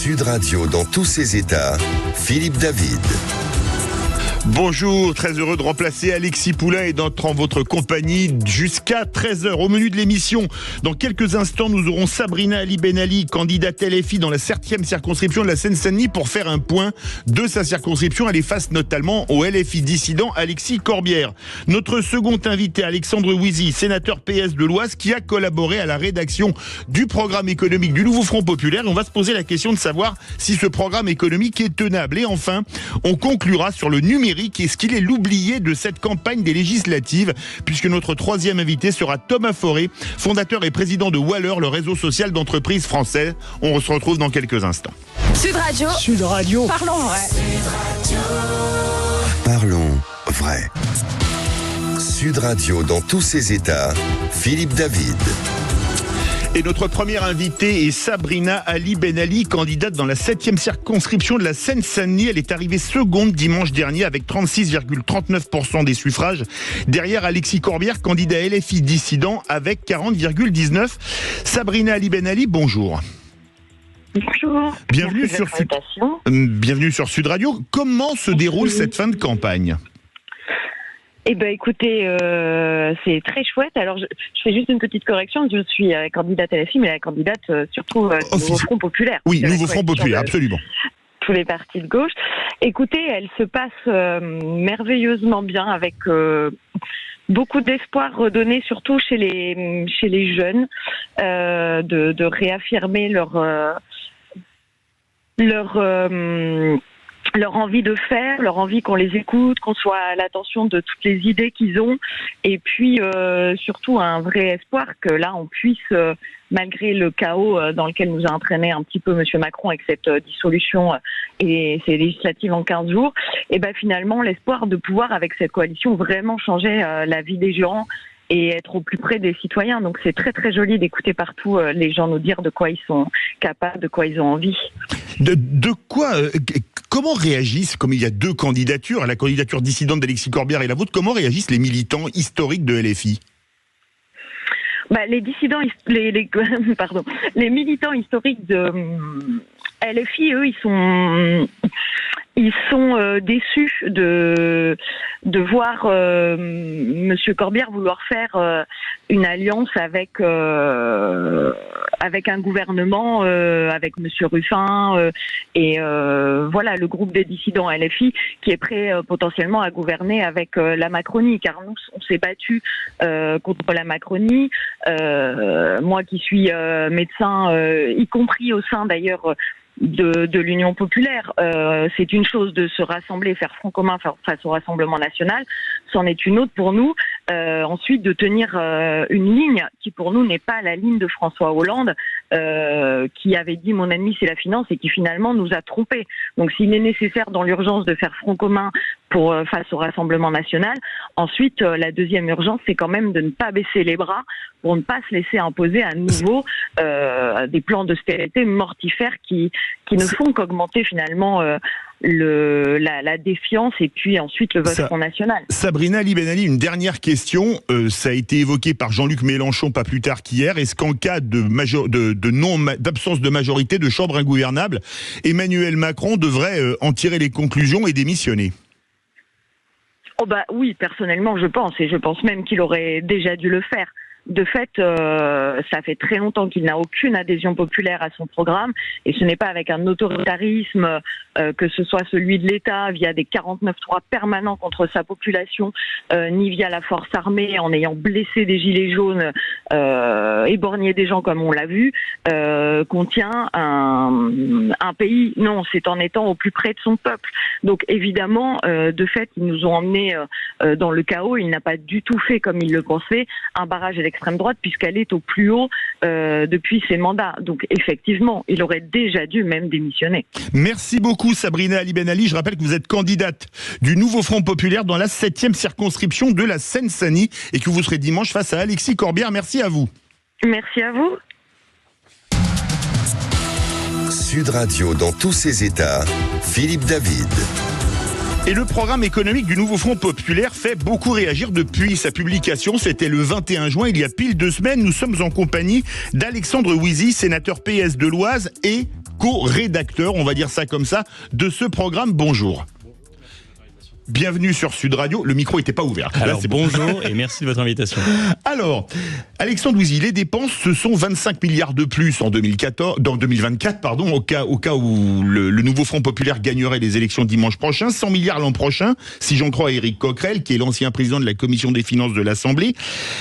Sud Radio dans tous ses états, Philippe David. Bonjour, très heureux de remplacer Alexis Poulain et d'entrer en votre compagnie jusqu'à 13h. Au menu de l'émission, dans quelques instants, nous aurons Sabrina Ali Ben Ali, candidate LFI dans la 7e circonscription de la Seine-Saint-Denis pour faire un point de sa circonscription. Elle est face notamment au LFI dissident Alexis Corbière. Notre second invité, Alexandre Wizy, sénateur PS de l'Oise, qui a collaboré à la rédaction du programme économique du Nouveau Front Populaire. On va se poser la question de savoir si ce programme économique est tenable. Et enfin, on conclura sur le numérique. Est-ce qu'il est l'oublié de cette campagne des législatives, puisque notre troisième invité sera Thomas Foré, fondateur et président de Waller, le réseau social d'entreprises français. On se retrouve dans quelques instants. Sud Radio. Sud Radio. Parlons vrai. Parlons vrai. Sud Radio dans tous ses états, Philippe David. Et notre première invitée est Sabrina Ali Ben Ali, candidate dans la 7e circonscription de la Seine-Saint-Denis. Elle est arrivée seconde dimanche dernier avec 36,39% des suffrages. Derrière Alexis Corbière, candidat LFI dissident avec 40,19%. Sabrina Ali Ben Ali, bonjour. Bonjour. Bienvenue sur Sud Radio. Comment se déroule cette fin de campagne ? Eh ben, écoutez, c'est très chouette. Alors, je fais juste une petite correction. Je suis candidate LFI, mais la candidate surtout Nouveau Front Populaire. Oui, Nouveau Front Populaire, absolument. Tous les partis de gauche. Écoutez, elle se passe merveilleusement bien avec beaucoup d'espoir redonné, surtout chez les jeunes, de réaffirmer leur envie de faire, leur envie qu'on les écoute, qu'on soit à l'attention de toutes les idées qu'ils ont, et puis surtout un vrai espoir que là on puisse, malgré le chaos dans lequel nous a entraîné un petit peu Monsieur Macron avec cette dissolution et ces législatives en 15 jours, et ben finalement l'espoir de pouvoir avec cette coalition vraiment changer la vie des gens et être au plus près des citoyens. Donc c'est très très joli d'écouter partout les gens nous dire de quoi ils sont capables, de quoi ils ont envie. Comment réagissent, comme il y a deux candidatures, la candidature dissidente d'Alexis Corbière et la vôtre, comment réagissent les militants historiques de LFI ? Les dissidents, les militants historiques de LFI, eux, ils sont déçus de voir Monsieur Corbière vouloir faire une alliance avec un gouvernement, avec Monsieur Ruffin et voilà le groupe des dissidents LFI qui est prêt potentiellement à gouverner avec la Macronie, car nous on s'est battus contre la Macronie. Moi qui suis médecin, y compris au sein d'ailleurs de l'Union populaire, c'est une chose de se rassembler, faire front commun face au Rassemblement national, c'en est une autre pour nous. Ensuite, de tenir une ligne qui pour nous n'est pas la ligne de François Hollande, qui avait dit mon ennemi c'est la finance et qui finalement nous a trompés. Donc s'il est nécessaire dans l'urgence de faire front commun face au Rassemblement national, ensuite la deuxième urgence c'est quand même de ne pas baisser les bras pour ne pas se laisser imposer à nouveau des plans d'austérité mortifères qui ne font qu'augmenter finalement la défiance et puis ensuite le vote Front National. Sabrina Ali Ben Ali, une dernière question. Ça a été évoqué par Jean-Luc Mélenchon pas plus tard qu'hier. Est-ce qu'en cas d'absence de majorité, de chambre ingouvernable, Emmanuel Macron devrait en tirer les conclusions et démissionner ? Oui, personnellement je pense, et je pense même qu'il aurait déjà dû le faire. De fait, ça fait très longtemps qu'il n'a aucune adhésion populaire à son programme, et ce n'est pas avec un autoritarisme, que ce soit celui de l'État via des 49.3 permanents contre sa population, ni via la force armée en ayant blessé des gilets jaunes, éborgné des gens comme on l'a vu, qu'on tient un pays. Non, c'est en étant au plus près de son peuple. Donc évidemment, de fait, ils nous ont emmenés dans le chaos. Il n'a pas du tout fait comme il le pensait, un barrage à l'extrême droite, puisqu'elle est au plus haut depuis ses mandats. Donc effectivement, il aurait déjà dû même démissionner. Merci beaucoup Sabrina Ali Ben Ali. Je rappelle que vous êtes candidate du Nouveau Front Populaire dans la 7e circonscription de la Seine-Saint-Denis et que vous serez dimanche face à Alexis Corbière. Merci à vous. Merci à vous. Sud Radio dans tous ses états, Philippe David. Et le programme économique du Nouveau Front Populaire fait beaucoup réagir depuis sa publication. C'était le 21 juin, il y a pile 2 semaines. Nous sommes en compagnie d'Alexandre Wizy, sénateur PS de l'Oise et co-rédacteur, on va dire ça comme ça, de ce programme. Bonjour. Bienvenue sur Sud Radio. Le micro n'était pas ouvert. Alors bonjour et merci de votre invitation. Alors, Alexandre Douzy, les dépenses, ce sont 25 milliards de plus en 2024, au cas où le nouveau Front Populaire gagnerait les élections dimanche prochain, 100 milliards l'an prochain, si j'en crois Éric Coquerel, qui est l'ancien président de la Commission des finances de l'Assemblée.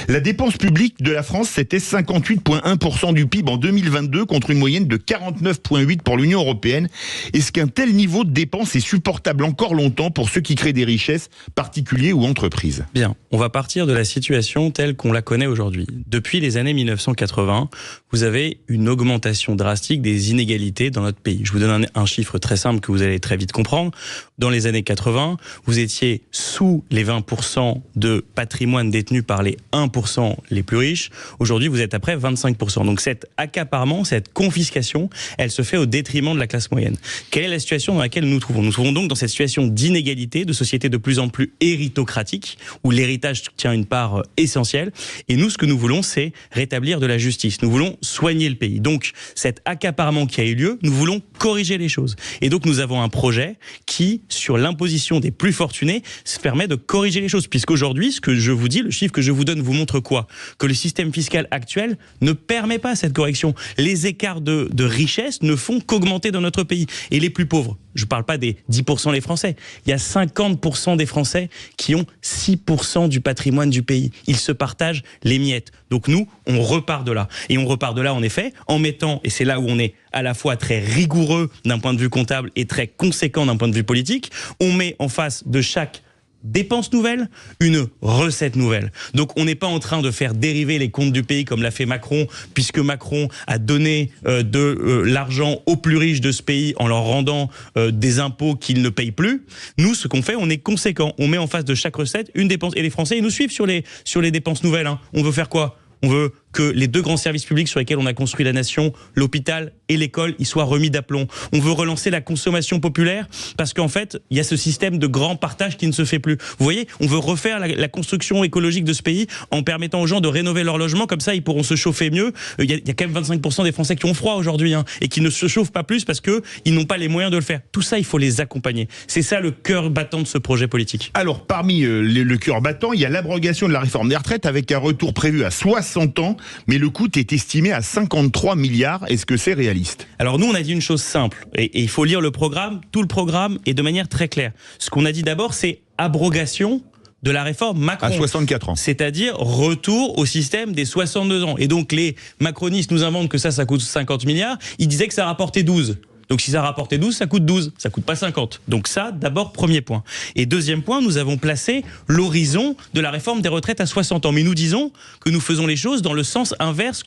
La dépense publique de la France, c'était 58,1% du PIB en 2022, contre une moyenne de 49,8% pour l'Union européenne. Est-ce qu'un tel niveau de dépenses est supportable encore longtemps pour ceux qui créent des richesses, particuliers ou entreprises? Bien, on va partir de la situation telle qu'on la connaît aujourd'hui. Depuis les années 1980, vous avez une augmentation drastique des inégalités dans notre pays. Je vous donne un chiffre très simple que vous allez très vite comprendre. Dans les années 80, vous étiez sous les 20% de patrimoine détenu par les 1% les plus riches. Aujourd'hui, vous êtes à près 25%. Donc cet accaparement, cette confiscation, elle se fait au détriment de la classe moyenne. Quelle est la situation dans laquelle nous nous trouvons? Nous nous trouvons donc dans cette situation d'inégalité, de société de plus en plus héritocratique, où l'héritage tient une part essentielle. Et nous, ce que nous voulons, c'est rétablir de la justice. Nous voulons soigner le pays. Donc, cet accaparement qui a eu lieu, nous voulons corriger les choses. Et donc, nous avons un projet qui, sur l'imposition des plus fortunés, se permet de corriger les choses. Puisqu'aujourd'hui, ce que je vous dis, le chiffre que je vous donne vous montre quoi? Que le système fiscal actuel ne permet pas cette correction. Les écarts de richesse ne font qu'augmenter dans notre pays. Et les plus pauvres, je ne parle pas des 10% des Français, il y a 50% des Français qui ont 6% du patrimoine du pays. Ils se partagent les miettes. Donc nous, on repart de là. Et on repart de là, en effet, en mettant, et c'est là où on est à la fois très rigoureux d'un point de vue comptable et très conséquent d'un point de vue politique, on met en face de chaque dépense nouvelle, une recette nouvelle. Donc on n'est pas en train de faire dériver les comptes du pays comme l'a fait Macron, puisque Macron a donné de l'argent aux plus riches de ce pays en leur rendant des impôts qu'ils ne payent plus. Nous, ce qu'on fait, on est conséquent. On met en face de chaque recette une dépense. Et les Français, ils nous suivent sur les dépenses nouvelles. Hein. On veut faire quoi? On veut que les deux grands services publics sur lesquels on a construit la nation, l'hôpital et l'école, ils soient remis d'aplomb. On veut relancer la consommation populaire parce qu'en fait, il y a ce système de grand partage qui ne se fait plus. Vous voyez, on veut refaire la construction écologique de ce pays en permettant aux gens de rénover leur logement, comme ça ils pourront se chauffer mieux. Il y a quand même 25% des Français qui ont froid aujourd'hui et qui ne se chauffent pas plus parce qu'ils n'ont pas les moyens de le faire. Tout ça, il faut les accompagner. C'est ça le cœur battant de ce projet politique. Alors, parmi le cœur battant, il y a l'abrogation de la réforme des retraites avec un retour prévu à 60 ans, mais le coût est estimé à 53 milliards. Est-ce que c'est réaliste? Alors nous, on a dit une chose simple, et il faut lire le programme, tout le programme, et de manière très claire. Ce qu'on a dit d'abord, c'est abrogation de la réforme Macron. À 64 ans. C'est-à-dire retour au système des 62 ans. Et donc les macronistes nous inventent que ça coûte 50 milliards, ils disaient que ça rapportait 12. Donc si ça rapportait 12, ça coûte 12, ça coûte pas 50. Donc ça, d'abord, premier point. Et deuxième point, nous avons placé l'horizon de la réforme des retraites à 60 ans. Mais nous disons que nous faisons les choses dans le sens inverse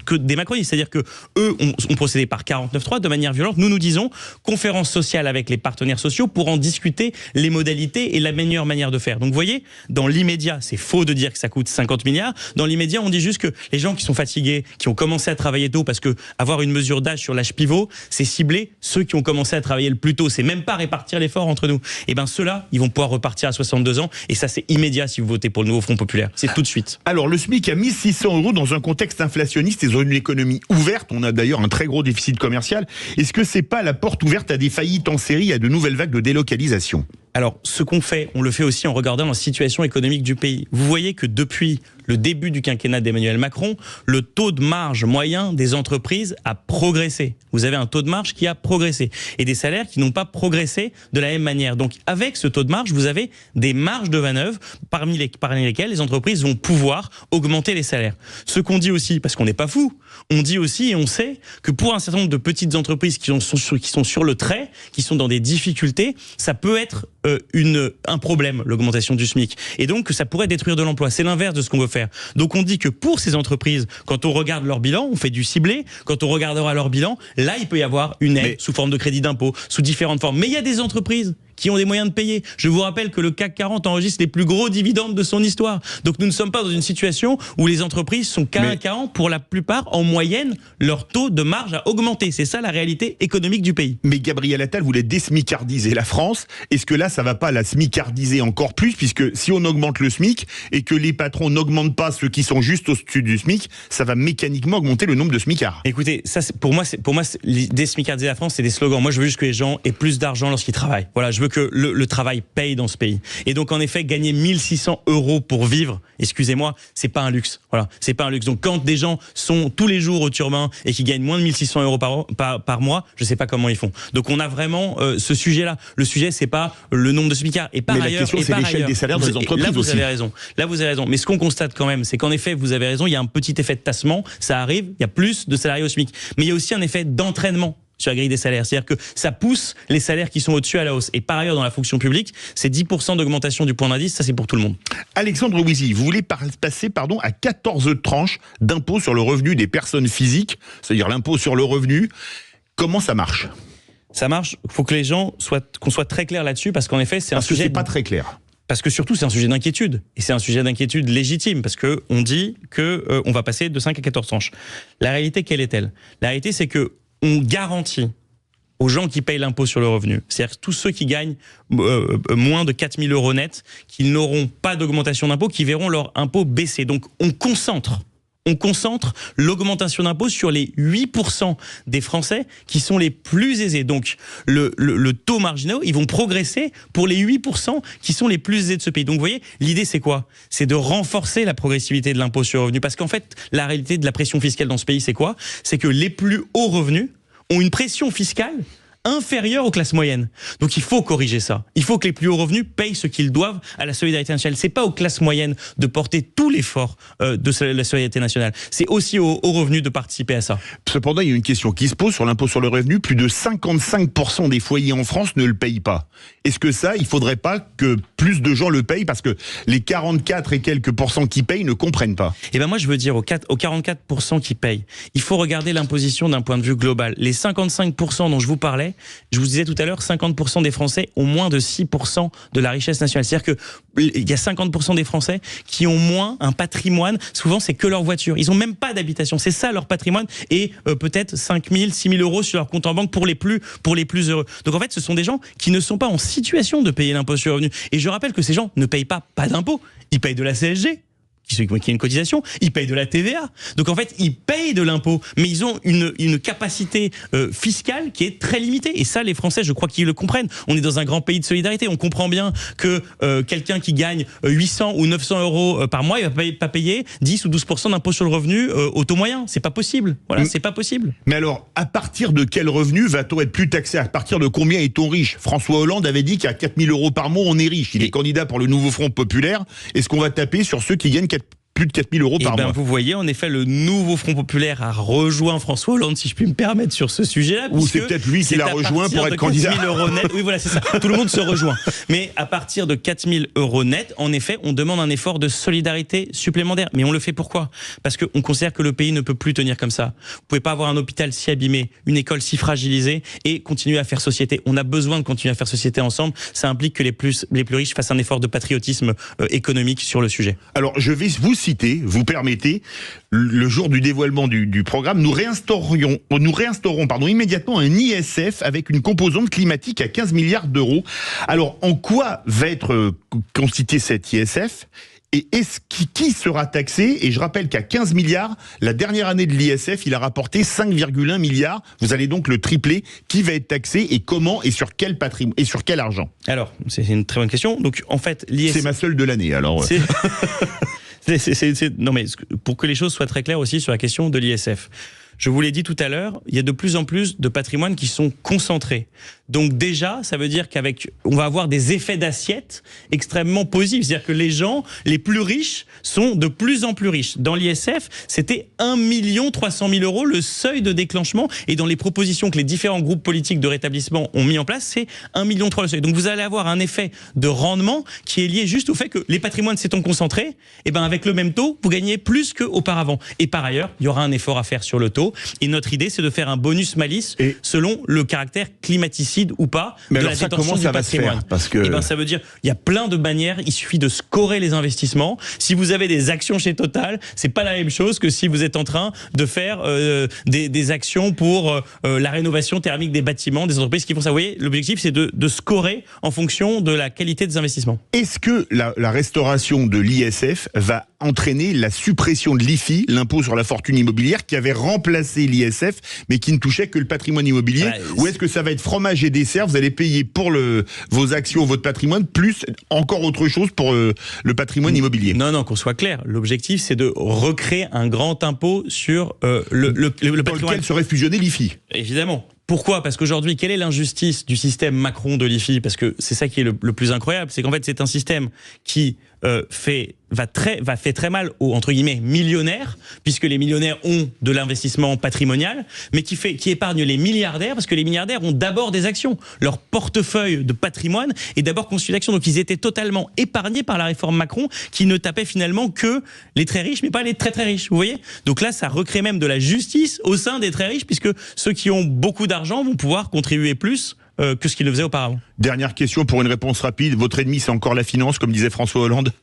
que des macronistes. C'est-à-dire que eux ont procédé par 49.3 de manière violente. Nous disons conférence sociale avec les partenaires sociaux pour en discuter les modalités et la meilleure manière de faire. Donc vous voyez, dans l'immédiat, c'est faux de dire que ça coûte 50 milliards. Dans l'immédiat, on dit juste que les gens qui sont fatigués, qui ont commencé à travailler tôt, parce que avoir une mesure d'âge sur l'âge pivot, c'est ciblé ceux qui ont commencé à travailler le plus tôt, c'est même pas répartir l'effort entre nous. Et bien ceux-là, ils vont pouvoir repartir à 62 ans, et ça c'est immédiat si vous votez pour le nouveau Front Populaire. C'est tout de suite. Alors le SMIC a mis 600 € dans un contexte inflationniste et dans une économie ouverte. On a d'ailleurs un très gros déficit commercial. Est-ce que c'est pas la porte ouverte à des faillites en série, à de nouvelles vagues de délocalisation? Alors, ce qu'on fait, on le fait aussi en regardant la situation économique du pays. Vous voyez que depuis le début du quinquennat d'Emmanuel Macron, le taux de marge moyen des entreprises a progressé. Vous avez un taux de marge qui a progressé et des salaires qui n'ont pas progressé de la même manière. Donc, avec ce taux de marge, vous avez des marges de manœuvre parmi lesquelles les entreprises vont pouvoir augmenter les salaires. Ce qu'on dit aussi, parce qu'on n'est pas fou, on dit aussi et on sait que pour un certain nombre de petites entreprises qui sont sur le trait, qui sont dans des difficultés, ça peut être un problème, l'augmentation du SMIC. Et donc, ça pourrait détruire de l'emploi. C'est l'inverse de ce qu'on veut faire. Donc, on dit que pour ces entreprises, quand on regarde leur bilan, on fait du ciblé. Quand on regardera leur bilan, là, il peut y avoir une aide sous forme de crédit d'impôt, sous différentes formes. Mais il y a des entreprises qui ont des moyens de payer. Je vous rappelle que le CAC 40 enregistre les plus gros dividendes de son histoire. Donc nous ne sommes pas dans une situation où les entreprises sont carrément, pour la plupart, en moyenne, leur taux de marge a augmenté. C'est ça la réalité économique du pays. Mais Gabriel Attal voulait désmicardiser la France. Est-ce que là, ça va pas la smicardiser encore plus, puisque si on augmente le SMIC et que les patrons n'augmentent pas ceux qui sont juste au-dessus du SMIC, ça va mécaniquement augmenter le nombre de smicards. Écoutez, ça, pour moi, désmicardiser la France, c'est des slogans. Moi, je veux juste que les gens aient plus d'argent lorsqu'ils travaillent. Voilà, je veux que le travail paye dans ce pays. Et donc, en effet, gagner 1600 € pour vivre, excusez-moi, c'est pas un luxe. Voilà, c'est pas un luxe. Donc, quand des gens sont tous les jours au turbin et qui gagnent moins de 1600 € par mois, je sais pas comment ils font. Donc, on a vraiment ce sujet-là. Le sujet, c'est pas le nombre de smicards. Et par mais ailleurs, la question, c'est l'échelle des salaires des entreprises là, vous aussi. avez raison. Là, vous avez raison. Mais ce qu'on constate quand même, c'est qu'en effet, vous avez raison, il y a un petit effet de tassement. Ça arrive, il y a plus de salariés au SMIC. Mais il y a aussi un effet d'entraînement sur la grille des salaires. C'est-à-dire que ça pousse les salaires qui sont au-dessus à la hausse. Et par ailleurs, dans la fonction publique, c'est 10% d'augmentation du point d'indice. Ça, c'est pour tout le monde. Alexandre Wizy, vous voulez passer à 14 tranches d'impôt sur le revenu des personnes physiques, c'est-à-dire l'impôt sur le revenu. Comment ça marche ? Ça marche. Il faut que les gens qu'on soit très clair là-dessus, parce qu'en effet, c'est un sujet. C'est pas très clair. Parce que surtout, c'est un sujet d'inquiétude. Et c'est un sujet d'inquiétude légitime, parce que on dit que on va passer de 5 à 14 tranches. La réalité, quelle est-elle ? La réalité, c'est que on garantit aux gens qui payent l'impôt sur le revenu, c'est-à-dire tous ceux qui gagnent moins de 4 000 € net, qu'ils n'auront pas d'augmentation d'impôt, qui verront leur impôt baisser. Donc on concentre l'augmentation d'impôt sur les 8% des Français qui sont les plus aisés. Donc le taux marginaux, ils vont progresser pour les 8% qui sont les plus aisés de ce pays. Donc vous voyez, l'idée c'est quoi ? C'est de renforcer la progressivité de l'impôt sur le revenu. Parce qu'en fait, la réalité de la pression fiscale dans ce pays, c'est quoi ? C'est que les plus hauts revenus ont une pression fiscale inférieure aux classes moyennes. Donc il faut corriger ça. Il faut que les plus hauts revenus payent ce qu'ils doivent à la solidarité nationale. C'est pas aux classes moyennes de porter tout l'effort de la solidarité nationale. C'est aussi aux hauts revenus de participer à ça. Cependant, il y a une question qui se pose sur l'impôt sur le revenu. Plus de 55% des foyers en France ne le payent pas. Est-ce que ça, il faudrait pas que plus de gens le payent, parce que les 44 et quelques pourcents qui payent ne comprennent pas? Eh ben moi, je veux dire aux 44% qui payent, il faut regarder l'imposition d'un point de vue global. Les 55% dont je vous parlais, je vous disais tout à l'heure, 50% des Français ont moins de 6% de la richesse nationale. C'est-à-dire qu'il y a 50% des Français qui ont moins un patrimoine. Souvent, c'est que leur voiture. Ils n'ont même pas d'habitation. C'est ça leur patrimoine. Et peut-être 5 000, 6 000 euros sur leur compte en banque pour les plus heureux. Donc en fait, ce sont des gens qui ne sont pas en situation de payer l'impôt sur le revenu. Et je rappelle que ces gens ne payent pas d'impôt. Ils payent de la CSG. Qui est une cotisation, ils payent de la TVA. Donc en fait, ils payent de l'impôt, mais ils ont une capacité fiscale qui est très limitée. Et ça, les Français, je crois qu'ils le comprennent. On est dans un grand pays de solidarité. On comprend bien que quelqu'un qui gagne 800 ou 900 euros par mois, il va pas payer 10 ou 12% d'impôt sur le revenu au taux moyen. C'est pas possible. Voilà, c'est pas possible. Mais alors, à partir de quel revenu va-t-on être plus taxé? À partir de combien est-on riche? François Hollande avait dit qu'à 4 000 euros par mois, on est riche. Il est candidat pour le nouveau Front populaire. Est-ce qu'on va taper sur ceux qui gagnent plus de 4 000 euros par mois? Vous voyez, en effet, le nouveau Front populaire a rejoint François Hollande, si je puis me permettre, sur ce sujet-là. Ou c'est peut-être lui qui l'a rejoint pour être candidat. 4 000 euros net. Oui, voilà, c'est ça. Tout le monde se rejoint. Mais à partir de 4 000 euros net, en effet, on demande un effort de solidarité supplémentaire. Mais on le fait pourquoi? Parce qu'on considère que le pays ne peut plus tenir comme ça. Vous pouvez pas avoir un hôpital si abîmé, une école si fragilisée et continuer à faire société. On a besoin de continuer à faire société ensemble. Ça implique que les plus riches fassent un effort de patriotisme économique sur le sujet. Alors, je vais vous citer, vous permettez, le jour du dévoilement du programme, nous réinstaurons immédiatement un ISF avec une composante climatique à 15 milliards d'euros. Alors, en quoi va être constitué cet ISF? Et qui sera taxé? Et je rappelle qu'à 15 milliards, la dernière année de l'ISF, il a rapporté 5,1 milliards. Vous allez donc le tripler. Qui va être taxé et comment et sur quel patrimoine et sur quel argent? Alors, c'est une très bonne question. Donc, en fait, l'ISF... C'est ma seule de l'année, alors... Non mais pour que les choses soient très claires aussi sur la question de l'ISF. Je vous l'ai dit tout à l'heure, il y a de plus en plus de patrimoines qui sont concentrés. Donc déjà, ça veut dire on va avoir des effets d'assiette extrêmement positifs. C'est-à-dire que les gens les plus riches sont de plus en plus riches. Dans l'ISF, c'était 1 300 000 euros le seuil de déclenchement. Et dans les propositions que les différents groupes politiques de rétablissement ont mis en place, c'est 1,3 million le seuil. Donc vous allez avoir un effet de rendement qui est lié juste au fait que les patrimoines s'étant concentrés, et ben avec le même taux, vous gagnez plus qu'auparavant. Et par ailleurs, il y aura un effort à faire sur le taux. d'impôt. Et notre idée, c'est de faire un bonus-malus selon le caractère climaticide ou pas de la détention du patrimoine. Eh ben, ça veut dire, il y a plein de manières, il suffit de scorer les investissements. Si vous avez des actions chez Total, c'est pas la même chose que si vous êtes en train de faire des actions pour la rénovation thermique des bâtiments, des entreprises qui font ça. Vous voyez, l'objectif, c'est de scorer en fonction de la qualité des investissements. Est-ce que la restauration de l'ISF va entraîner la suppression de l'IFI, l'impôt sur la fortune immobilière, qui avait remplacé l'ISF, mais qui ne touchait que le patrimoine immobilier? Ou est-ce que ça va être fromage et dessert? Vous allez payer pour vos actions, votre patrimoine, plus encore autre chose pour le patrimoine immobilier? Non, qu'on soit clair. L'objectif, c'est de recréer un grand impôt sur le patrimoine. Dans lequel serait fusionné l'IFI. Évidemment. Pourquoi? Parce qu'aujourd'hui, quelle est l'injustice du système Macron de l'IFI? Parce que c'est ça qui est le plus incroyable, c'est qu'en fait, c'est un système qui fait très mal aux, entre guillemets, millionnaires, puisque les millionnaires ont de l'investissement patrimonial, mais qui épargne les milliardaires, parce que les milliardaires ont d'abord des actions. Leur portefeuille de patrimoine est d'abord constitué d'actions. Donc ils étaient totalement épargnés par la réforme Macron, qui ne tapait finalement que les très riches, mais pas les très très riches. Vous voyez? Donc là, ça recrée même de la justice au sein des très riches, puisque ceux qui ont beaucoup d'argent vont pouvoir contribuer plus que ce qu'ils le faisaient auparavant. Dernière question pour une réponse rapide. Votre ennemi, c'est encore la finance, comme disait François Hollande?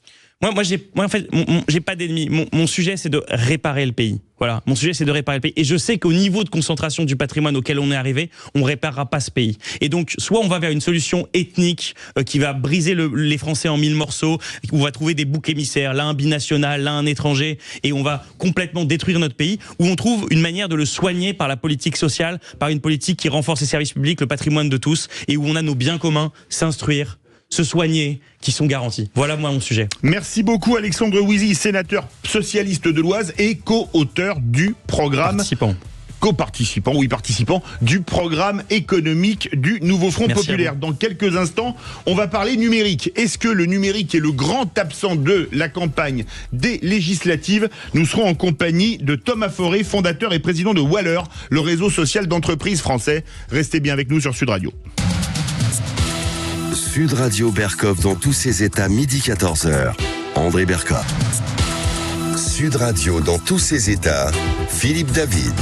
Moi, en fait, j'ai pas d'ennemi. Mon sujet, c'est de réparer le pays. Voilà. Mon sujet, c'est de réparer le pays. Et je sais qu'au niveau de concentration du patrimoine auquel on est arrivé, on réparera pas ce pays. Et donc, soit on va vers une solution ethnique qui va briser les Français en 1000 morceaux, où on va trouver des boucs émissaires, l'un un binational, l'un un étranger, et on va complètement détruire notre pays, ou on trouve une manière de le soigner par la politique sociale, par une politique qui renforce les services publics, le patrimoine de tous, et où on a nos biens communs, s'instruire, se soigner, qui sont garantis. Voilà moi mon sujet. Merci beaucoup Alexandre Wizy, sénateur socialiste de l'Oise et co-auteur du programme... participant du programme économique du Nouveau Front Populaire. Dans quelques instants, on va parler numérique. Est-ce que le numérique est le grand absent de la campagne des législatives? Nous serons en compagnie de Thomas Foré, fondateur et président de Waller, le réseau social d'entreprises français. Restez bien avec nous sur Sud Radio. Sud Radio Berkov dans tous ses états, midi 14h. André Berkov. Sud Radio dans tous ses états, Philippe David.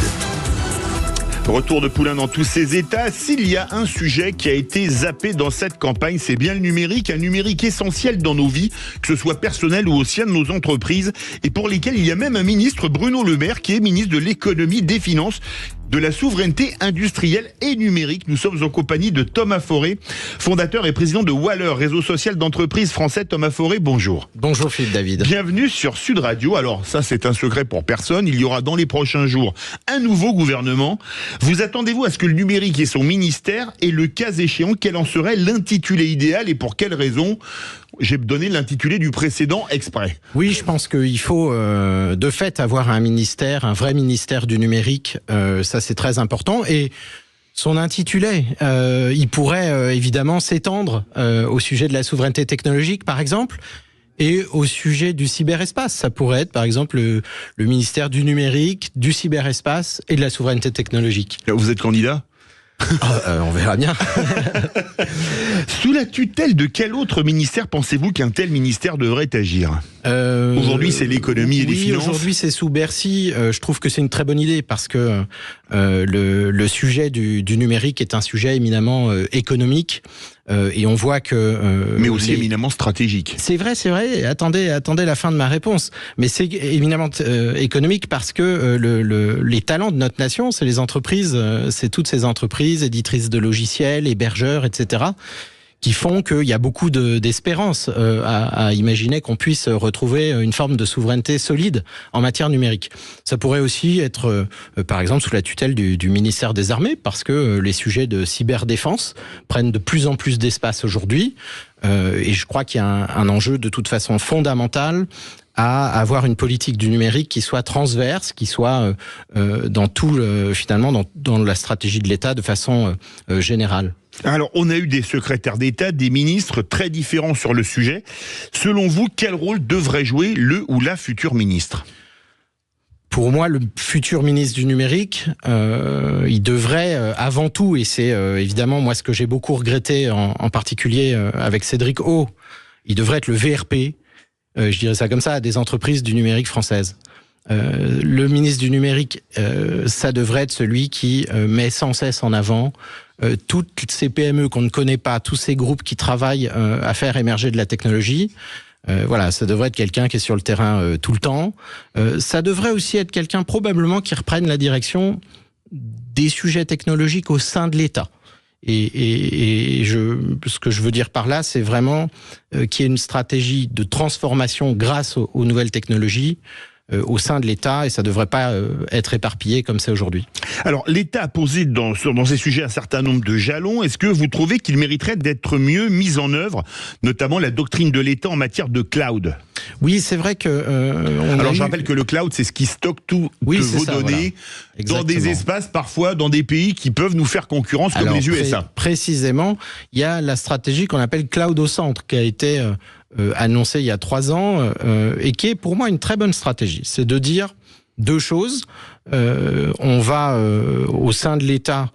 Retour de Poulain dans tous ses états. S'il y a un sujet qui a été zappé dans cette campagne, c'est bien le numérique, un numérique essentiel dans nos vies, que ce soit personnel ou au sein de nos entreprises, et pour lesquels il y a même un ministre, Bruno Le Maire, qui est ministre de l'économie, des finances, de la souveraineté industrielle et numérique. Nous sommes en compagnie de Thomas Foré, fondateur et président de Waller, réseau social d'entreprises français. Thomas Foré, bonjour. Bonjour Philippe David. Bienvenue sur Sud Radio. Alors ça, c'est un secret pour personne. Il y aura dans les prochains jours un nouveau gouvernement. Vous attendez-vous à ce que le numérique ait son ministère et le cas échéant, quel en serait l'intitulé idéal et pour quelle raison? J'ai donné l'intitulé du précédent exprès. Oui, je pense qu'il faut de fait avoir un ministère, un vrai ministère du numérique. Ça, c'est très important. Et son intitulé, il pourrait évidemment s'étendre au sujet de la souveraineté technologique, par exemple, et au sujet du cyberespace. Ça pourrait être, par exemple, le ministère du numérique, du cyberespace et de la souveraineté technologique. Vous êtes candidat ? On verra bien. Sous la tutelle de quel autre ministère pensez-vous qu'un tel ministère devrait agir ? Aujourd'hui, c'est l'économie et les finances. Aujourd'hui, c'est sous Bercy. Je trouve que c'est une très bonne idée parce que le sujet du numérique est un sujet éminemment économique. Et on voit que... mais aussi éminemment stratégique. C'est vrai. Attendez la fin de ma réponse. Mais c'est éminemment économique parce que les talents de notre nation, c'est les entreprises, c'est toutes ces entreprises, éditrices de logiciels, hébergeurs, etc., qui font qu'il y a beaucoup d'espérance à imaginer qu'on puisse retrouver une forme de souveraineté solide en matière numérique. Ça pourrait aussi être, par exemple, sous la tutelle du ministère des Armées, parce que les sujets de cyberdéfense prennent de plus en plus d'espace aujourd'hui. Et je crois qu'il y a un enjeu de toute façon fondamental à avoir une politique du numérique qui soit transverse, qui soit dans tout, finalement, dans la stratégie de l'État de façon générale. Alors, on a eu des secrétaires d'État, des ministres très différents sur le sujet. Selon vous, quel rôle devrait jouer le ou la future ministre ? Pour moi, le futur ministre du numérique, il devrait avant tout, et c'est évidemment moi ce que j'ai beaucoup regretté, en particulier avec Cédric O, il devrait être le VRP, je dirais ça comme ça, des entreprises du numérique françaises. Le ministre du numérique, ça devrait être celui qui met sans cesse en avant toutes ces PME qu'on ne connaît pas, tous ces groupes qui travaillent à faire émerger de la technologie. Voilà, ça devrait être quelqu'un qui est sur le terrain tout le temps. Ça devrait aussi être quelqu'un probablement qui reprenne la direction des sujets technologiques au sein de l'État. Ce que je veux dire par là, c'est vraiment qu'il y ait une stratégie de transformation grâce aux nouvelles technologies au sein de l'État, et ça ne devrait pas être éparpillé comme c'est aujourd'hui. Alors, l'État a posé dans ces sujets un certain nombre de jalons. Est-ce que vous trouvez qu'il mériterait d'être mieux mis en œuvre, notamment la doctrine de l'État en matière de cloud ? Oui, c'est vrai que... Alors, je rappelle que le cloud, c'est ce qui stocke toutes vos données dans des espaces, parfois dans des pays qui peuvent nous faire concurrence, comme les USA. Précisément, il y a la stratégie qu'on appelle Cloud au centre, qui a été annoncée il y a 3 ans, et qui est pour moi une très bonne stratégie. C'est de dire 2 choses. On va, au sein de l'État,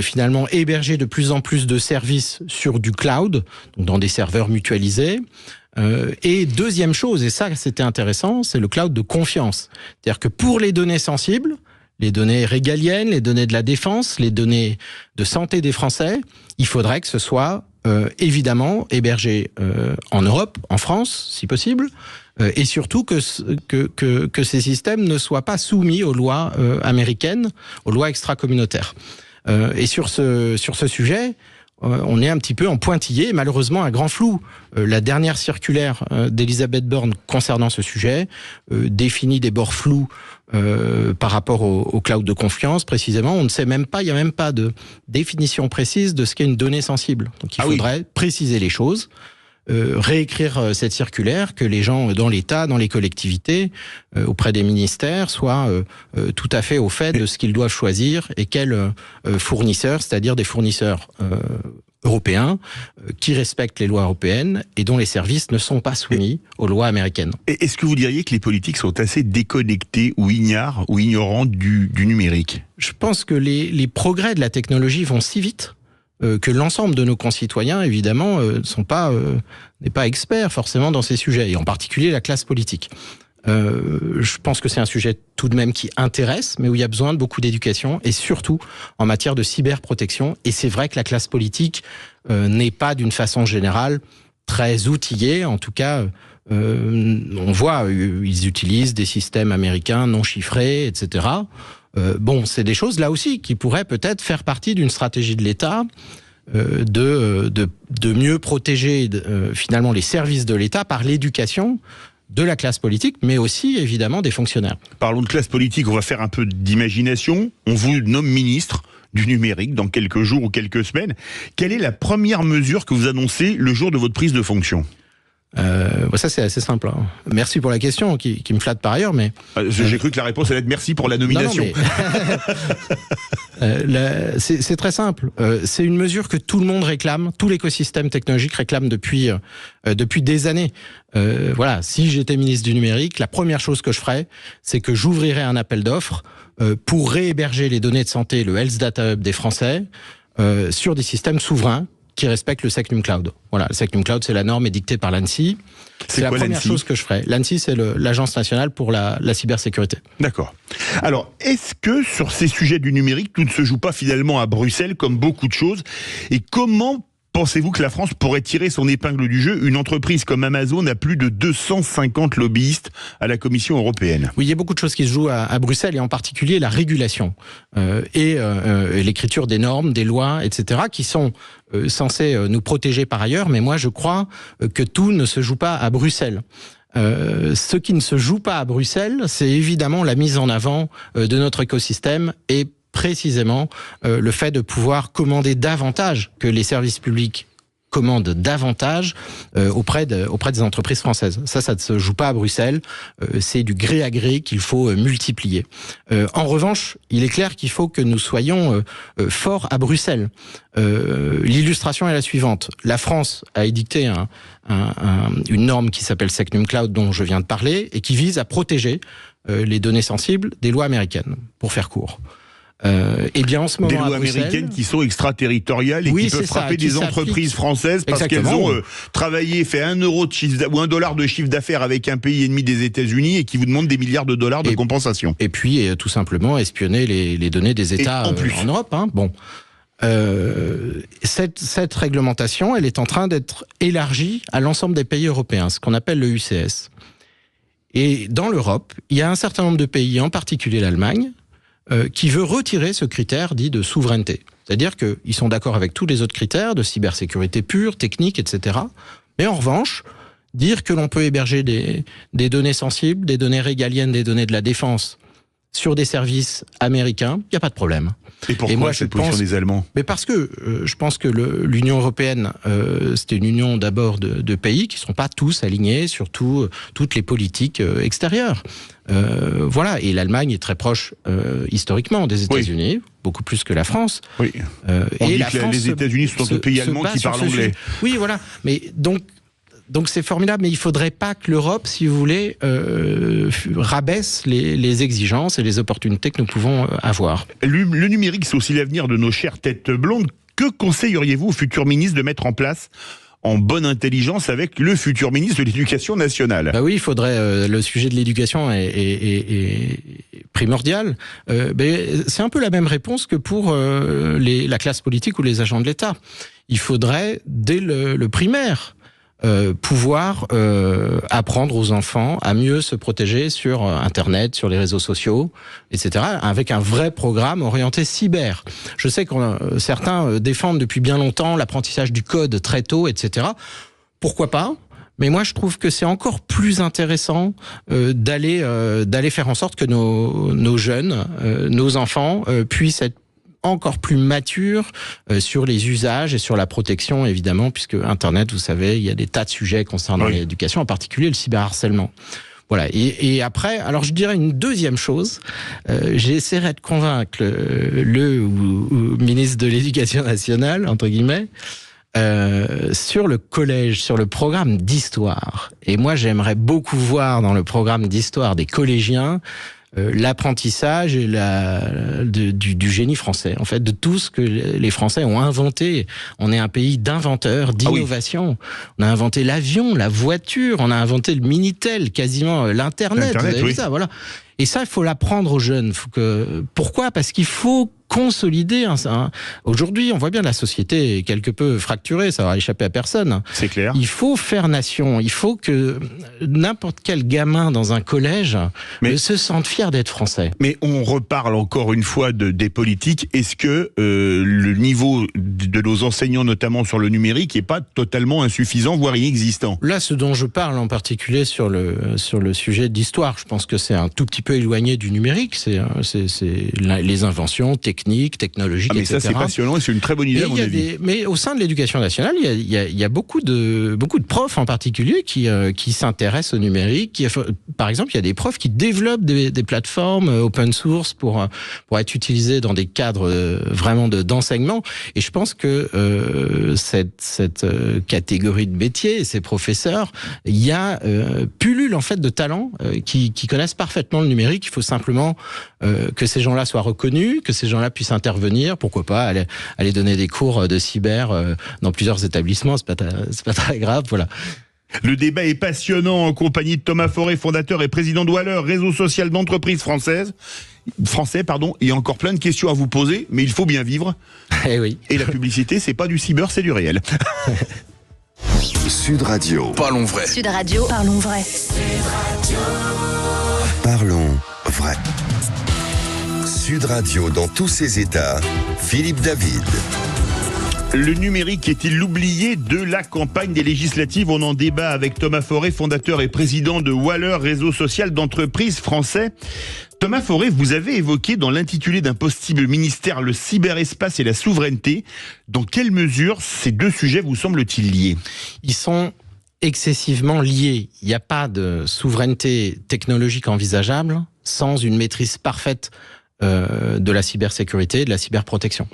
finalement héberger de plus en plus de services sur du cloud, donc dans des serveurs mutualisés. Et deuxième chose, et ça c'était intéressant, c'est le cloud de confiance. C'est-à-dire que pour les données sensibles, les données régaliennes, les données de la défense, les données de santé des Français, il faudrait que ce soit évidemment hébergé en Europe, en France, si possible, et surtout que ces systèmes ne soient pas soumis aux lois américaines, aux lois extra-communautaires. Et sur ce sujet, on est un petit peu en pointillé, et malheureusement un grand flou. La dernière circulaire d'Elisabeth Borne concernant ce sujet définit des bords flous par rapport au cloud de confiance, précisément. On ne sait même pas, il n'y a même pas de définition précise de ce qu'est une donnée sensible. Donc il faudrait préciser les choses, réécrire cette circulaire, que les gens dans l'État, dans les collectivités, auprès des ministères, soient tout à fait au fait de ce qu'ils doivent choisir et quels fournisseurs, c'est-à-dire des fournisseurs européens qui respectent les lois européennes et dont les services ne sont pas soumis aux lois américaines. Est-ce que vous diriez que les politiques sont assez déconnectés ou ignorants du numérique ? Je pense que les progrès de la technologie vont si vite que l'ensemble de nos concitoyens, évidemment, n'est pas expert forcément dans ces sujets, et en particulier la classe politique. Je pense que c'est un sujet tout de même qui intéresse, mais où il y a besoin de beaucoup d'éducation, et surtout en matière de cyberprotection. Et c'est vrai que la classe politique n'est pas, d'une façon générale, très outillée. En tout cas, on voit, ils utilisent des systèmes américains non chiffrés, etc. C'est des choses, là aussi, qui pourraient peut-être faire partie d'une stratégie de l'État de mieux protéger finalement les services de l'État par l'éducation de la classe politique, mais aussi, évidemment, des fonctionnaires. Parlons de classe politique, on va faire un peu d'imagination. On vous nomme ministre du numérique dans quelques jours ou quelques semaines. Quelle est la première mesure que vous annoncez le jour de votre prise de fonction ? Ça c'est assez simple. Merci pour la question qui me flatte par ailleurs, mais j'ai cru que la réponse allait être merci pour la nomination. C'est très simple. C'est une mesure que tout le monde réclame, tout l'écosystème technologique réclame depuis des années. Voilà, si j'étais ministre du numérique, la première chose que je ferais, c'est que j'ouvrirais un appel d'offres pour réhéberger les données de santé, le Health Data Hub des Français, sur des systèmes souverains qui respectent le Secnum Cloud. Voilà, le Secnum Cloud, c'est la norme édictée par l'ANSSI. C'est la première chose que je ferais. L'ANSSI, c'est l'Agence nationale pour la cybersécurité. D'accord. Alors, est-ce que sur ces sujets du numérique, tout ne se joue pas finalement à Bruxelles, comme beaucoup de choses ? Et comment pensez-vous que la France pourrait tirer son épingle du jeu ? Une entreprise comme Amazon a plus de 250 lobbyistes à la Commission européenne. Oui, il y a beaucoup de choses qui se jouent à Bruxelles, et en particulier la régulation et l'écriture des normes, des lois, etc., qui sont censées nous protéger par ailleurs. Mais moi, je crois que tout ne se joue pas à Bruxelles. Ce qui ne se joue pas à Bruxelles, c'est évidemment la mise en avant de notre écosystème et précisément le fait de pouvoir commander davantage, que les services publics commandent davantage auprès des entreprises françaises. Ça ne se joue pas à Bruxelles, c'est du gré à gré qu'il faut multiplier. En revanche, il est clair qu'il faut que nous soyons forts à Bruxelles. L'illustration est la suivante. La France a édicté une norme qui s'appelle Secnum Cloud, dont je viens de parler, et qui vise à protéger les données sensibles des lois américaines, pour faire court. Eh bien, en ce moment, des lois à Bruxelles, américaines qui sont extraterritoriales et qui peuvent frapper des entreprises françaises parce qu'elles ont travaillé, fait 1 euro de chiffre ou $1 de chiffre d'affaires avec un pays ennemi des États-Unis et qui vous demandent des milliards de dollars de compensation. Et puis, tout simplement, espionner les données des États en Europe. Hein. Bon. Cette réglementation, elle est en train d'être élargie à l'ensemble des pays européens, ce qu'on appelle le UCS. Et dans l'Europe, il y a un certain nombre de pays, en particulier l'Allemagne, qui veut retirer ce critère dit de souveraineté. C'est-à-dire qu'ils sont d'accord avec tous les autres critères de cybersécurité pure, technique, etc. Mais en revanche, dire que l'on peut héberger des données sensibles, des données régaliennes, des données de la défense sur des services américains, il n'y a pas de problème. Et pourquoi cette position des Allemands ? Mais parce que je pense que l'Union européenne, c'était une union d'abord de pays qui ne sont pas tous alignés sur toutes les politiques extérieures. Voilà, et l'Allemagne est très proche historiquement des États-Unis, beaucoup plus que la France. Oui. On dit que les États-Unis sont un pays allemand qui parle anglais. Oui, voilà. Mais donc c'est formidable, mais il ne faudrait pas que l'Europe, si vous voulez, rabaisse les exigences et les opportunités que nous pouvons avoir. Le numérique, c'est aussi l'avenir de nos chères têtes blondes. Que conseilleriez-vous au futur ministre de mettre en place en bonne intelligence avec le futur ministre de l'Éducation nationale? Bah oui, il faudrait. Le sujet de l'éducation est primordial. C'est un peu la même réponse que pour la classe politique ou les agents de l'État. Il faudrait, dès le primaire, pouvoir apprendre aux enfants à mieux se protéger sur Internet, sur les réseaux sociaux, etc., avec un vrai programme orienté cyber. Je sais que certains défendent depuis bien longtemps l'apprentissage du code très tôt, etc. Pourquoi pas ? Mais moi, je trouve que c'est encore plus intéressant d'aller faire en sorte que nos jeunes, nos enfants, puissent être encore plus mature sur les usages et sur la protection, évidemment, puisque Internet, vous savez, il y a des tas de sujets concernant l'éducation, en particulier le cyberharcèlement. Voilà. Et après, alors je dirais une deuxième chose. J'essaierai de convaincre le ministre de l'Éducation nationale, entre guillemets, sur le collège, sur le programme d'histoire. Et moi, j'aimerais beaucoup voir dans le programme d'histoire des collégiens l'apprentissage et du génie français, en fait, de tout ce que les Français ont inventé. On est un pays d'inventeurs, d'innovation. On a inventé l'avion, la voiture, on a inventé le Minitel, quasiment l'Internet. Vous avez vu ça, voilà. Et ça, il faut l'apprendre aux jeunes. Pourquoi ? Parce qu'il faut consolider. Aujourd'hui, on voit bien la société est quelque peu fracturée, ça va échapper à personne. C'est clair. Il faut faire nation. Il faut que n'importe quel gamin dans un collège se sente fier d'être français. Mais on reparle encore une fois des politiques. Est-ce que le niveau de nos enseignants, notamment sur le numérique, n'est pas totalement insuffisant, voire inexistant ? Là, ce dont je parle en particulier sur le sujet d'histoire, je pense que c'est un tout petit peu éloigné du numérique. C'est les inventions techniques, technologiques, mais etc. Ça, c'est passionnant et c'est une très bonne idée, à mon avis. Mais au sein de l'éducation nationale, il y a beaucoup de profs en particulier qui s'intéressent au numérique. Par exemple, il y a des profs qui développent des plateformes open source pour être utilisées dans des cadres vraiment d'enseignement. Et je pense que cette catégorie de métiers, ces professeurs, il y a pullule en fait de talents qui connaissent parfaitement le numérique. Il faut simplement que ces gens-là soient reconnus, que ces gens-là puissent intervenir, pourquoi pas aller donner des cours de cyber dans plusieurs établissements, c'est pas très grave, voilà. Le débat est passionnant en compagnie de Thomas Forest, fondateur et président de Waller, réseau social d'entreprises français, il y a encore plein de questions à vous poser, mais il faut bien vivre. Eh oui. Et la publicité, c'est pas du cyber, c'est du réel. Sud Radio. Parlons vrai. Sud Radio, parlons vrai. Parlons vrai. Sud Radio dans tous ses états, Philippe David. Le numérique est-il l'oublié de la campagne des législatives ? On en débat avec Thomas Forest, fondateur et président de Waller, réseau social d'entreprises français. Thomas Forest, vous avez évoqué dans l'intitulé d'un possible ministère le cyberespace et la souveraineté. Dans quelle mesure ces deux sujets vous semblent-ils liés ? Ils sont excessivement liés. Il n'y a pas de souveraineté technologique envisageable sans une maîtrise parfaite de la cybersécurité, de la cyberprotection.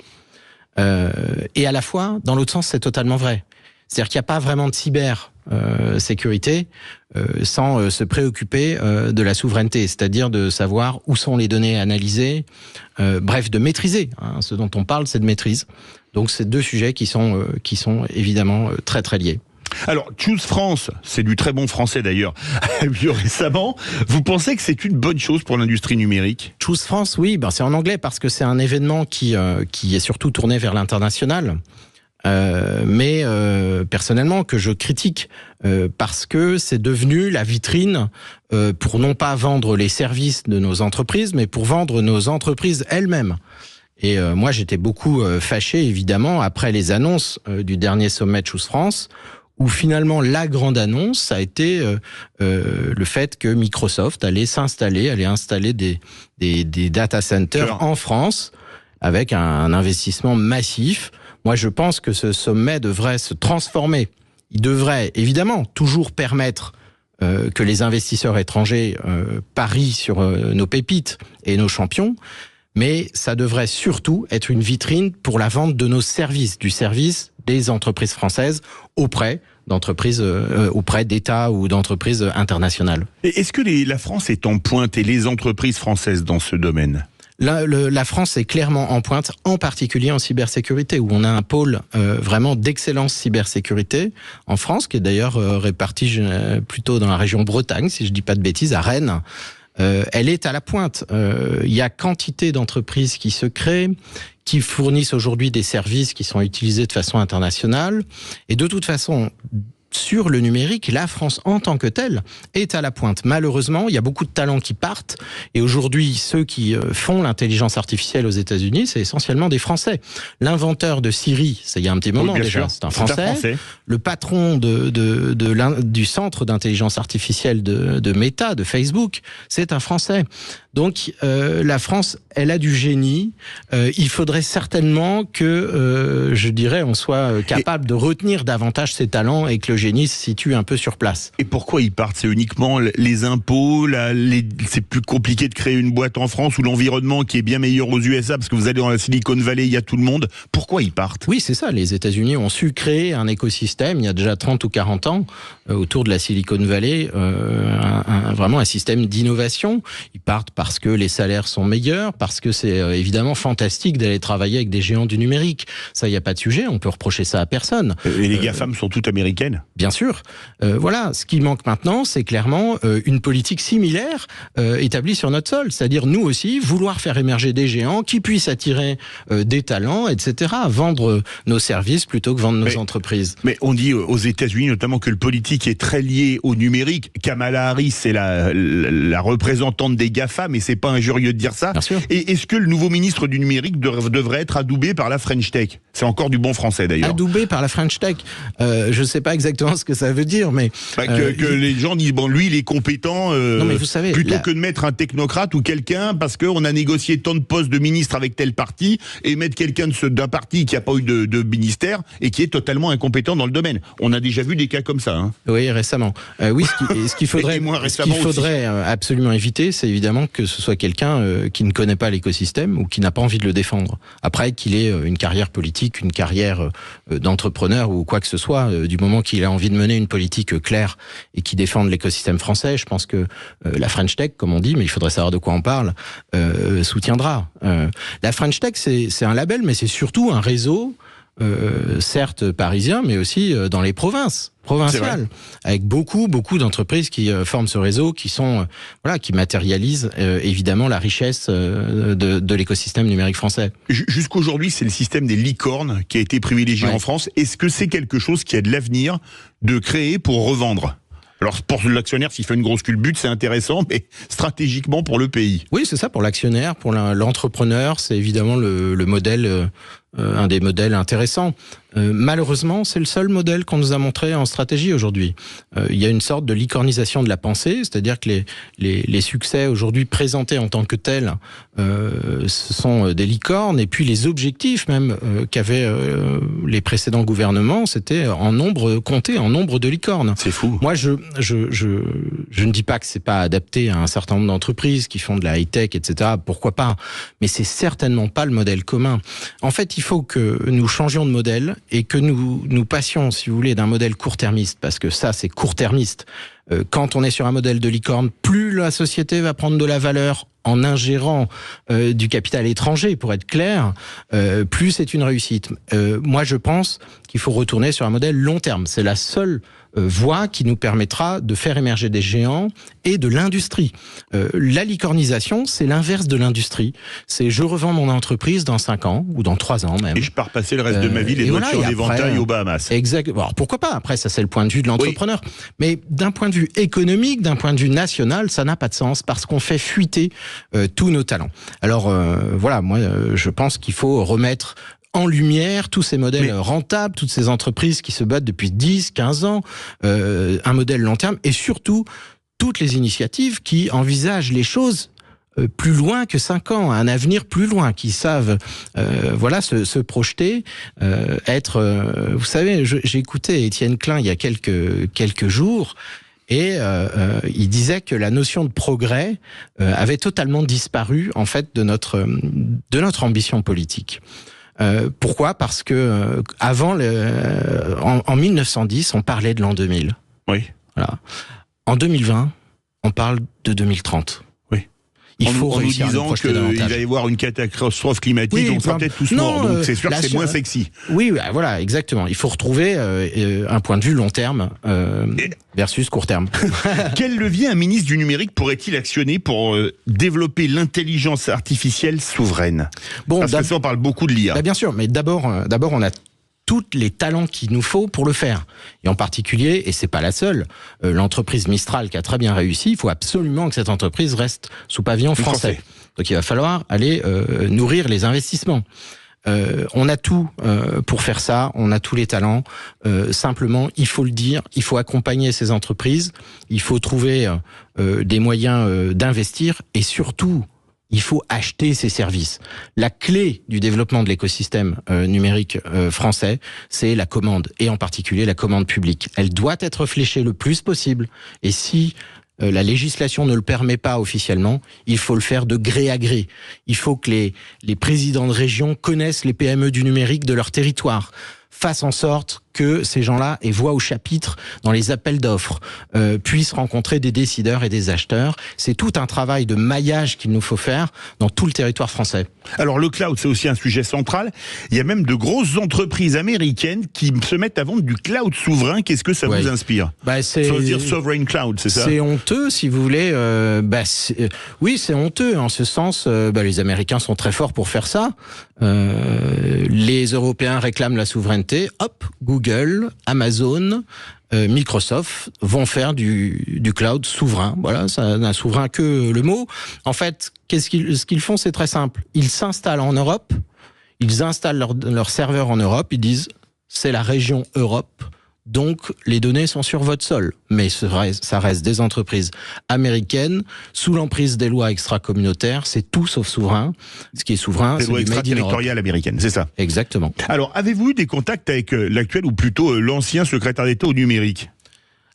Et à la fois, dans l'autre sens, c'est totalement vrai. C'est-à-dire qu'il n'y a pas vraiment de cybersécurité sans se préoccuper de la souveraineté, c'est-à-dire de savoir où sont les données analysées, bref, de maîtriser. Ce dont on parle, c'est de maîtrise. Donc, c'est deux sujets qui sont évidemment très très liés. Alors, Choose France, c'est du très bon français d'ailleurs, a eu lieu récemment. Vous pensez que c'est une bonne chose pour l'industrie numérique ? Choose France, oui, c'est en anglais parce que c'est un événement qui est surtout tourné vers l'international. Mais personnellement que je critique parce que c'est devenu la vitrine pour non pas vendre les services de nos entreprises, mais pour vendre nos entreprises elles-mêmes. Et moi, j'étais beaucoup fâché, évidemment, après les annonces du dernier sommet de Choose France, où finalement la grande annonce ça a été le fait que Microsoft allait installer des data centers en France avec un investissement massif. Moi, je pense que ce sommet devrait se transformer. Il devrait évidemment toujours permettre que les investisseurs étrangers parient sur nos pépites et nos champions, mais ça devrait surtout être une vitrine pour la vente de nos services, du service des entreprises françaises auprès d'États ou d'entreprises internationales. Et est-ce que la France est en pointe et les entreprises françaises dans ce domaine ? La France est clairement en pointe, en particulier en cybersécurité, où on a un pôle vraiment d'excellence cybersécurité en France, qui est d'ailleurs réparti plutôt dans la région Bretagne, si je dis pas de bêtises, à Rennes. Elle est à la pointe. Il y a quantité d'entreprises qui se créent, qui fournissent aujourd'hui des services qui sont utilisés de façon internationale. Et de toute façon, sur le numérique, la France en tant que telle est à la pointe. Malheureusement, il y a beaucoup de talents qui partent. Et aujourd'hui, ceux qui font l'intelligence artificielle aux États-Unis, c'est essentiellement des Français. L'inventeur de Siri, c'est il y a un petit moment déjà, c'est un Français. Le patron du centre d'intelligence artificielle de Meta, de Facebook, c'est un Français. Donc la France, elle a du génie. Il faudrait certainement que, je dirais, on soit capable de retenir davantage ces talents et que le génie se situe un peu sur place. Et pourquoi ils partent ? C'est uniquement les impôts, c'est plus compliqué de créer une boîte en France ou l'environnement qui est bien meilleur aux USA parce que vous allez dans la Silicon Valley, il y a tout le monde. Pourquoi ils partent ? Oui, c'est ça. Les États-Unis ont su créer un écosystème il y a déjà 30 ou 40 ans autour de la Silicon Valley, vraiment un système d'innovation. Ils partent parce que les salaires sont meilleurs, parce que c'est évidemment fantastique d'aller travailler avec des géants du numérique. Ça, il n'y a pas de sujet, on peut reprocher ça à personne. Et les GAFAM sont toutes américaines ? Bien sûr. Voilà, ce qui manque maintenant, c'est clairement une politique similaire établie sur notre sol. C'est-à-dire, nous aussi, vouloir faire émerger des géants qui puissent attirer des talents, etc. Vendre nos services plutôt que vendre nos entreprises. Mais on dit aux États-Unis notamment que le politique est très lié au numérique. Kamala Harris, c'est la représentante des GAFAM, mais c'est pas injurieux de dire ça. Bien sûr. Et est-ce que le nouveau ministre du numérique devrait être adoubé par la French Tech ? C'est encore du bon français d'ailleurs. Adoubé par la French Tech. Je sais pas exactement ce que ça veut dire, mais que les gens disent bon, lui il est compétent. Non, mais vous savez, plutôt que de mettre un technocrate ou quelqu'un parce qu'on a négocié tant de postes de ministre avec tel parti et mettre quelqu'un d'un parti qui a pas eu de ministère et qui est totalement incompétent dans le domaine. On a déjà vu des cas comme ça. Oui, récemment. Oui, ce qu'il faudrait absolument éviter, c'est évidemment que ce soit quelqu'un qui ne connaît pas l'écosystème ou qui n'a pas envie de le défendre. Après qu'il ait une carrière politique, une carrière d'entrepreneur ou quoi que ce soit, du moment qu'il a envie de mener une politique claire et qui défende l'écosystème français, je pense que la French Tech, comme on dit, mais il faudrait savoir de quoi on parle, soutiendra. La French Tech, c'est un label, mais c'est surtout un réseau, certes parisien, mais aussi dans les provinciales, avec beaucoup d'entreprises qui forment ce réseau, qui matérialisent évidemment la richesse de l'écosystème numérique français. Jusqu'aujourd'hui, c'est le système des licornes qui a été privilégié en France. Est-ce que c'est quelque chose qui a de l'avenir de créer pour revendre ? Alors pour l'actionnaire, s'il fait une grosse culbute, c'est intéressant, mais stratégiquement pour le pays. Oui, c'est ça, pour l'actionnaire, pour l'entrepreneur, c'est évidemment le modèle, un des modèles intéressants. Malheureusement, c'est le seul modèle qu'on nous a montré en stratégie aujourd'hui. Il y a une sorte de licornisation de la pensée, c'est-à-dire que les succès aujourd'hui présentés en tant que tels, ce sont des licornes, et puis les objectifs même qu'avaient les précédents gouvernements, c'était compté en nombre de licornes. C'est fou. Moi, je Je ne dis pas que c'est pas adapté à un certain nombre d'entreprises qui font de la high-tech, etc. Pourquoi pas? Mais c'est certainement pas le modèle commun. En fait, il faut que nous changions de modèle et que nous passions, si vous voulez, d'un modèle court-termiste, parce que ça, c'est court-termiste. Quand on est sur un modèle de licorne, plus la société va prendre de la valeur en ingérant du capital étranger, pour être clair, plus c'est une réussite. Moi, je pense qu'il faut retourner sur un modèle long terme. C'est la seule voie qui nous permettra de faire émerger des géants et de l'industrie. La licornisation, c'est l'inverse de l'industrie. C'est je revends mon entreprise dans 5 ans, ou dans 3 ans même. Et je pars passer le reste de ma vie les doigts sur l'éventail aux Bahamas. Exact. Alors, pourquoi pas? Après, ça c'est le point de vue de l'entrepreneur. Oui. Mais d'un point de vue économique, d'un point de vue national, ça n'a pas de sens parce qu'on fait fuiter tous nos talents. Alors voilà, moi je pense qu'il faut remettre en lumière tous ces modèles rentables, toutes ces entreprises qui se battent depuis 10, 15 ans, un modèle long terme, et surtout toutes les initiatives qui envisagent les choses plus loin que 5 ans, un avenir plus loin, qui savent voilà se projeter, être... vous savez, j'ai écouté Étienne Klein il y a quelques jours, et il disait que la notion de progrès avait totalement disparu en fait de notre ambition politique. Pourquoi? Parce que avant en 1910, on parlait de l'an 2000. Oui. Voilà. En 2020, on parle de 2030. Oui. Il faut réussir à nous projeter davantage. Il va y avoir une catastrophe climatique, on sera peut-être tous morts, donc c'est sûr que c'est moins sexy. Oui, voilà, exactement. Il faut retrouver un point de vue long terme versus court terme. Quel levier un ministre du numérique pourrait-il actionner pour développer l'intelligence artificielle souveraine? Parce que ça, on parle beaucoup de l'IA. Bien sûr, mais d'abord, on a tous les talents qu'il nous faut pour le faire. Et en particulier, et c'est pas la seule, l'entreprise Mistral qui a très bien réussi, il faut absolument que cette entreprise reste sous pavillon français. Donc il va falloir aller nourrir les investissements. On a tout pour faire ça, on a tous les talents. Simplement, il faut le dire, il faut accompagner ces entreprises, il faut trouver des moyens d'investir et surtout, il faut acheter ces services. La clé du développement de l'écosystème numérique français, c'est la commande, et en particulier la commande publique. Elle doit être fléchée le plus possible, et si la législation ne le permet pas officiellement, il faut le faire de gré à gré. Il faut que les présidents de région connaissent les PME du numérique de leur territoire, fassent en sorte que ces gens-là aient voix au chapitre dans les appels d'offres, puissent rencontrer des décideurs et des acheteurs. C'est tout un travail de maillage qu'il nous faut faire dans tout le territoire français. Alors le cloud, c'est aussi un sujet central. Il y a même de grosses entreprises américaines qui se mettent à vendre du cloud souverain. Qu'est-ce que ça vous inspire? Ça veut dire sovereign cloud, c'est ça? C'est honteux, si vous voulez. Oui, c'est honteux. En ce sens, les Américains sont très forts pour faire ça. Les Européens réclament la souveraineté. Hop, Google, Amazon, Microsoft vont faire du cloud souverain. Voilà, ça n'a souverain que le mot. En fait, ce qu'ils font, c'est très simple. Ils s'installent en Europe, ils installent leur serveur en Europe, ils disent c'est la région Europe, donc les données sont sur votre sol. Mais ça reste des entreprises américaines, sous l'emprise des lois extra-communautaires, c'est tout sauf souverain. Ce qui est souverain, c'est du made in Europe. Extraterritoriale américaine, c'est ça? Exactement. Alors, avez-vous eu des contacts avec l'actuel ou plutôt l'ancien secrétaire d'État au numérique?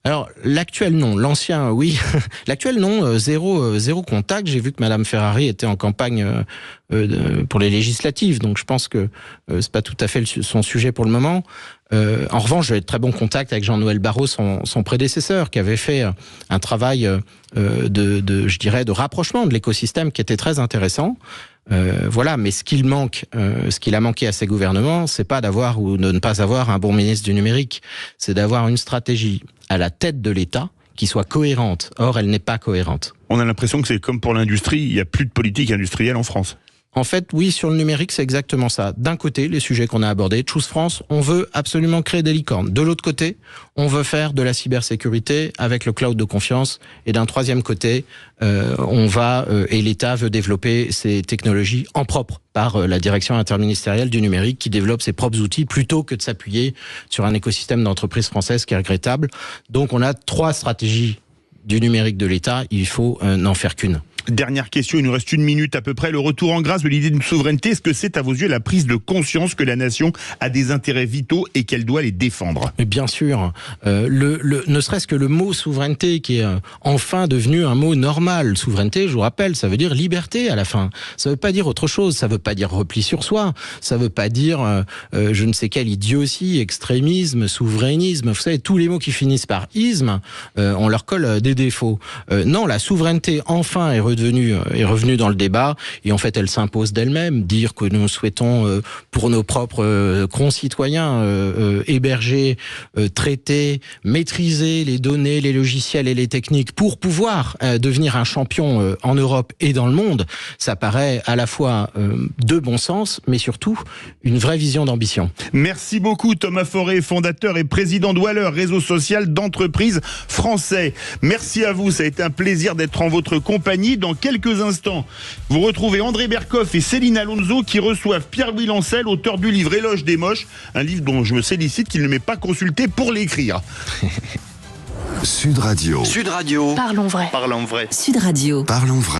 Alors, l'actuel non, l'ancien oui. L'actuel non, zéro contact. J'ai vu que Madame Ferrari était en campagne pour les législatives, donc je pense que c'est pas tout à fait son sujet pour le moment. En revanche, j'ai de très bons contacts avec Jean-Noël Barrot, son prédécesseur, qui avait fait un travail de rapprochement de l'écosystème qui était très intéressant. Voilà, mais ce qu'il a manqué à ces gouvernements, c'est pas d'avoir ou de ne pas avoir un bon ministre du numérique, c'est d'avoir une stratégie à la tête de l'État qui soit cohérente. Or, elle n'est pas cohérente. On a l'impression que c'est comme pour l'industrie, il n'y a plus de politique industrielle en France. En fait, oui, sur le numérique, c'est exactement ça. D'un côté, les sujets qu'on a abordés, Choose France, on veut absolument créer des licornes. De l'autre côté, on veut faire de la cybersécurité avec le cloud de confiance. Et d'un troisième côté, et l'État veut développer ces technologies en propre par la direction interministérielle du numérique qui développe ses propres outils plutôt que de s'appuyer sur un écosystème d'entreprises françaises qui est regrettable. Donc, on a 3 stratégies du numérique de l'État. Il faut n'en faire qu'une. Dernière question, il nous reste 1 minute à peu près. Le retour en grâce de l'idée d'une souveraineté, est-ce que c'est à vos yeux la prise de conscience que la nation a des intérêts vitaux et qu'elle doit les défendre? Mais bien sûr, ne serait-ce que le mot souveraineté qui est enfin devenu un mot normal. Souveraineté, je vous rappelle, ça veut dire liberté à la fin. Ça veut pas dire autre chose, ça veut pas dire repli sur soi, ça veut pas dire je ne sais quelle idiotie, extrémisme, souverainisme. Vous savez, tous les mots qui finissent par isme, on leur colle des défauts. Non, la souveraineté enfin est revenue dans le débat et en fait elle s'impose d'elle-même. Dire que nous souhaitons pour nos propres concitoyens héberger, traiter, maîtriser les données, les logiciels et les techniques pour pouvoir devenir un champion en Europe et dans le monde, ça paraît à la fois de bon sens, mais surtout une vraie vision d'ambition. Merci beaucoup Thomas Forêt, fondateur et président de Waller, réseau social d'entreprises français. Merci à vous, ça a été un plaisir d'être en votre compagnie. Dans quelques instants, vous retrouvez André Berkoff et Céline Alonso qui reçoivent Pierre-Louis Lancel, auteur du livre Éloge des moches, un livre dont je me félicite qu'il ne m'ait pas consulté pour l'écrire. Sud Radio. Sud Radio. Parlons vrai. Parlons vrai. Sud Radio. Parlons vrai.